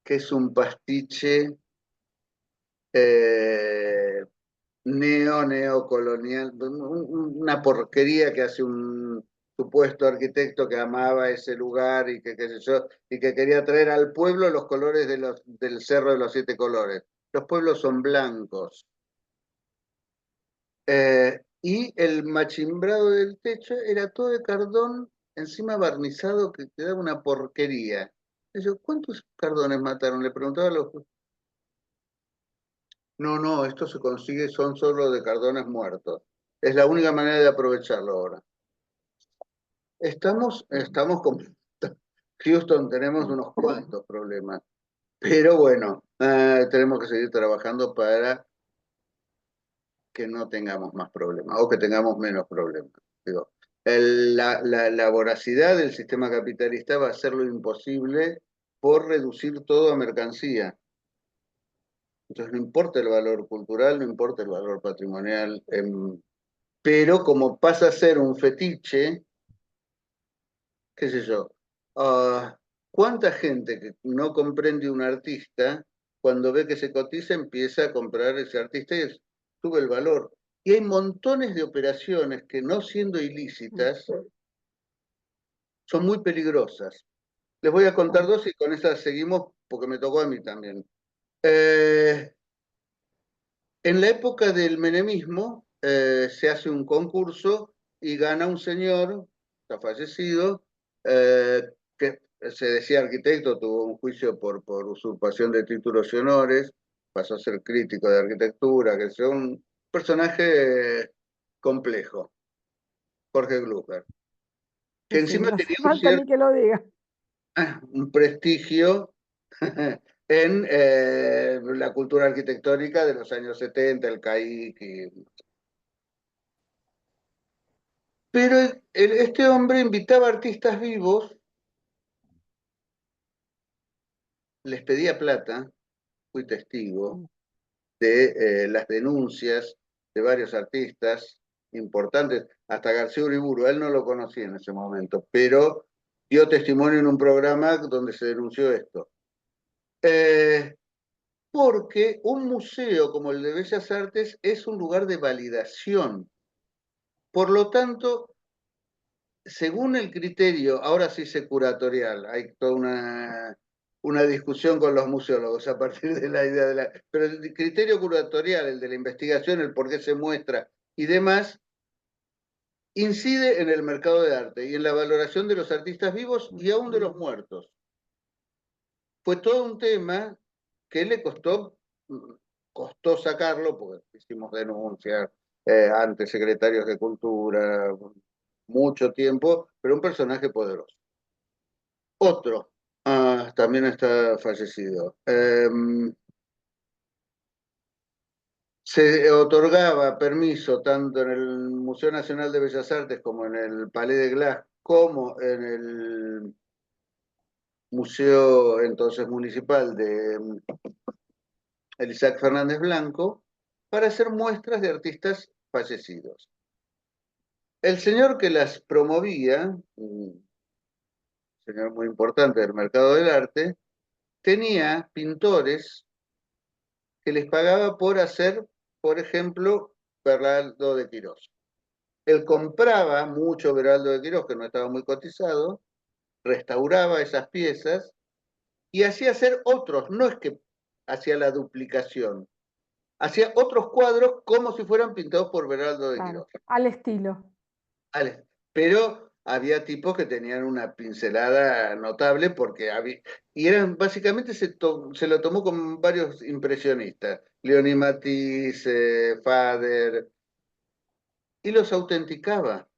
que es un pastiche eh, neocolonial, una porquería que hace un supuesto arquitecto que amaba ese lugar y que, qué sé yo, y que quería traer al pueblo los colores del Cerro de los Siete Colores. Los pueblos son blancos. Y el machimbrado del techo era todo de cardón, encima barnizado, que quedaba una porquería. Y yo, ¿cuántos cardones mataron? Le preguntaba a los... No, no, esto se consigue, son solo de cardones muertos. Es la única manera de aprovecharlo ahora. Estamos con Houston, tenemos claro. unos cuantos problemas, pero bueno, tenemos que seguir trabajando para que no tengamos más problemas o que tengamos menos problemas. Digo, la voracidad del sistema capitalista va a hacer lo imposible por reducir todo a mercancía. Entonces no importa el valor cultural, no importa el valor patrimonial, pero como pasa a ser un fetiche, qué sé yo, ah, ¿cuánta gente que no comprende un artista, cuando ve que se cotiza, empieza a comprar ese artista y sube el valor? Y hay montones de operaciones que, no siendo ilícitas, son muy peligrosas. Les voy a contar dos y con esas seguimos porque me tocó a mí también. En la época del menemismo se hace un concurso y gana un señor, está fallecido, que se decía arquitecto, tuvo un juicio por usurpación de títulos y honores, pasó a ser crítico de arquitectura, que es un personaje complejo, Jorge Glucker, que Sí, sí, encima no hace tenía falta ni que lo diga. un prestigio en la cultura arquitectónica de los años 70, el CAIC. Pero este hombre invitaba artistas vivos, les pedía plata, fui testigo de las denuncias de varios artistas importantes, hasta García Uriburu, él no lo conocía en ese momento, pero dio testimonio en un programa donde se denunció esto. Porque un museo como el de Bellas Artes es un lugar de validación. Por lo tanto, según el criterio, ahora sí sé curatorial, hay toda una discusión con los museólogos a partir de la idea de la... Pero el criterio curatorial, el de la investigación, el por qué se muestra y demás, incide en el mercado de arte y en la valoración de los artistas vivos y aún de los muertos. Fue todo un tema que le costó sacarlo, porque hicimos denuncias, ante secretarios de Cultura, mucho tiempo, pero un personaje poderoso. Otro, también está fallecido. Se otorgaba permiso tanto en el Museo Nacional de Bellas Artes como en el Palais de Glass, como en el Museo entonces municipal de el Isaac Fernández Blanco, para hacer muestras de artistas fallecidos. El señor que las promovía, un señor muy importante del mercado del arte, tenía pintores que les pagaba por hacer, por ejemplo, Beraldo de Quirós. Él compraba mucho Beraldo de Quirós, que no estaba muy cotizado, restauraba esas piezas y hacía hacer otros, no es que hacía la duplicación, hacía otros cuadros como si fueran pintados por Beraldo de Claro, Quirós. al estilo. Pero había tipos que tenían una pincelada notable porque había, y eran básicamente se lo tomó con varios impresionistas, Leonie Matisse, Fader, y los autenticaba.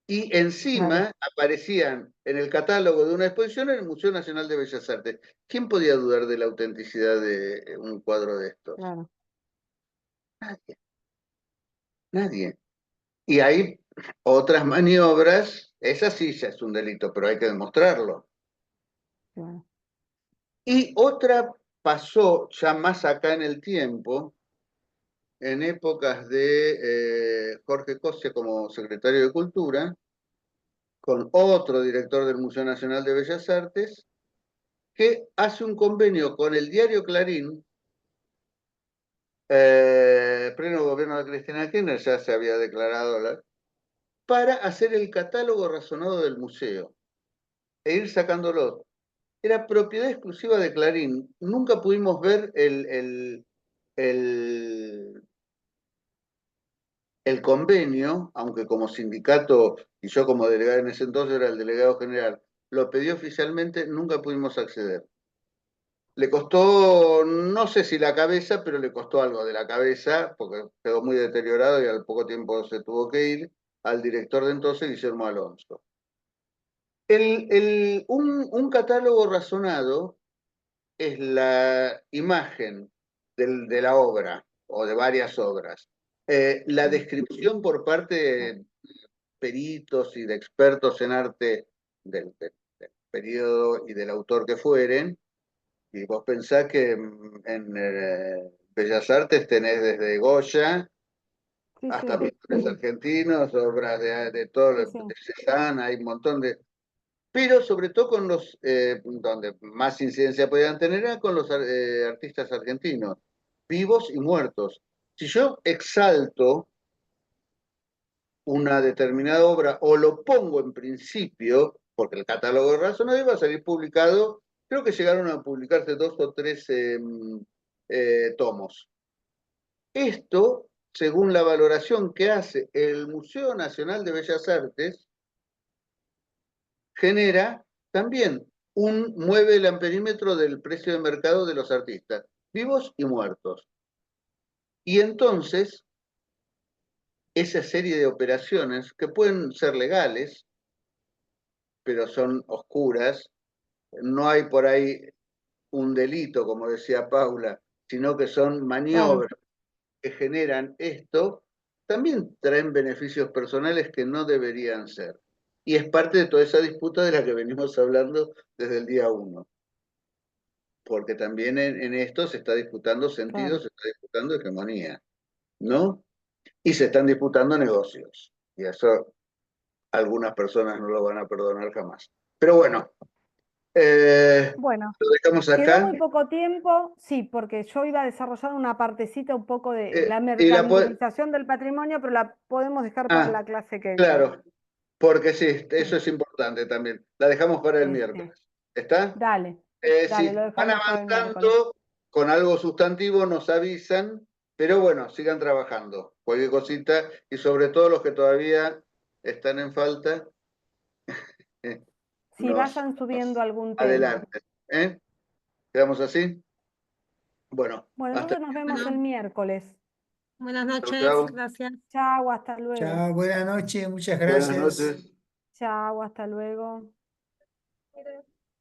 Y Claro, encima aparecían en el catálogo de una exposición en el Museo Nacional de Bellas Artes. ¿Quién podía dudar de la autenticidad de un cuadro de estos? claro, Nadie, nadie. Y hay otras maniobras, esa sí ya es un delito, pero hay que demostrarlo. claro. Y otra pasó ya más acá en el tiempo, en épocas de Jorge Cosia como secretario de Cultura, con otro director del Museo Nacional de Bellas Artes, que hace un convenio con el diario Clarín, pleno gobierno de Cristina Kirchner, ya se había declarado, para hacer el catálogo razonado del museo e ir sacándolo. Era propiedad exclusiva de Clarín. Nunca pudimos ver el, el convenio, aunque como sindicato y yo como delegado en ese entonces era el delegado general, lo pedí oficialmente, nunca pudimos acceder. Le costó, no sé si la cabeza, pero le costó algo de la cabeza, porque quedó muy deteriorado y al poco tiempo se tuvo que ir, al director de entonces, Guillermo Alonso. Un catálogo razonado es la imagen de la obra o de varias obras. La descripción por parte de peritos y de expertos en arte del periodo y del autor que fueren, y vos pensás que en Bellas Artes tenés desde Goya Sí, hasta sí, pintores argentinos, obras de todo, sí, sí. de Cézanne, hay un montón de... Pero sobre todo con los, donde más incidencia podían tener era con los artistas argentinos, vivos y muertos. Si yo exalto una determinada obra o lo pongo en principio, porque el catálogo de Razonable va a salir publicado, creo que llegaron a publicarse 2 o 3 tomos. Esto, según la valoración que hace el Museo Nacional de Bellas Artes, genera también mueve el amperímetro del precio de mercado de los artistas, vivos y muertos. Y entonces, esa serie de operaciones que pueden ser legales, pero son oscuras, no hay por ahí un delito, como decía Paula, sino que son maniobras que generan esto, también traen beneficios personales que no deberían ser. Y es parte de toda esa disputa de la que venimos hablando desde el día 1. Porque también en esto se está disputando sentido, se está disputando hegemonía, ¿no? Y se están disputando negocios. Y eso algunas personas no lo van a perdonar jamás. Pero bueno, Bueno, lo dejamos quedó acá. muy poco tiempo, sí, porque yo iba a desarrollar una partecita un poco de la Y mercantilización del patrimonio, pero la podemos dejar para la clase que viene. claro, porque sí, eso Sí, es importante también. La dejamos para el miércoles. ¿Está? Dale, Si lo van dejamos para el miércoles. avanzando con algo sustantivo, nos avisan, pero bueno, sigan trabajando. Cualquier cosita, y sobre todo los que todavía están en falta, Si nos vayan subiendo algún tema. adelante. ¿Eh? ¿Quedamos así? Bueno, Bueno, hasta entonces nos vemos Bueno, el miércoles. buenas chau, noches, chau. gracias. Chao, hasta luego. Chao, buenas noches, muchas Buenas gracias. noches. Chao, hasta luego.